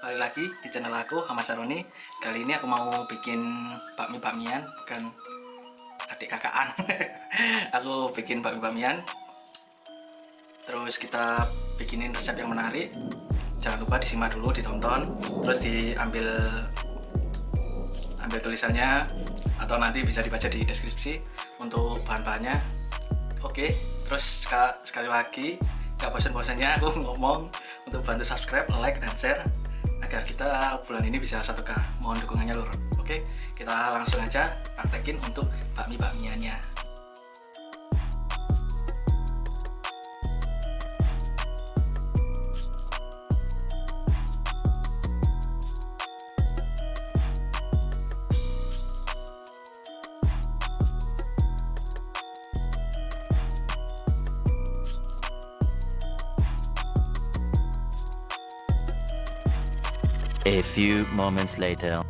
kembali lagi di channel aku, Ahmad Saroni. Kali ini aku mau bikin bakmi-bakmian, bukan adik kakaan. Aku bikin bakmi-bakmian. Terus kita bikinin resep yang menarik. Jangan lupa disimak dulu, ditonton, terus diambil tulisannya, atau nanti bisa dibaca di deskripsi untuk bahan-bahannya. Oke, terus sekali lagi, gak bosan-bosannya aku ngomong untuk bantu subscribe, like, dan share agar kita bulan ini bisa 1K. Mohon dukungannya lur. Oke, kita langsung aja praktekin untuk bakmi-bakmiannya. A few moments later.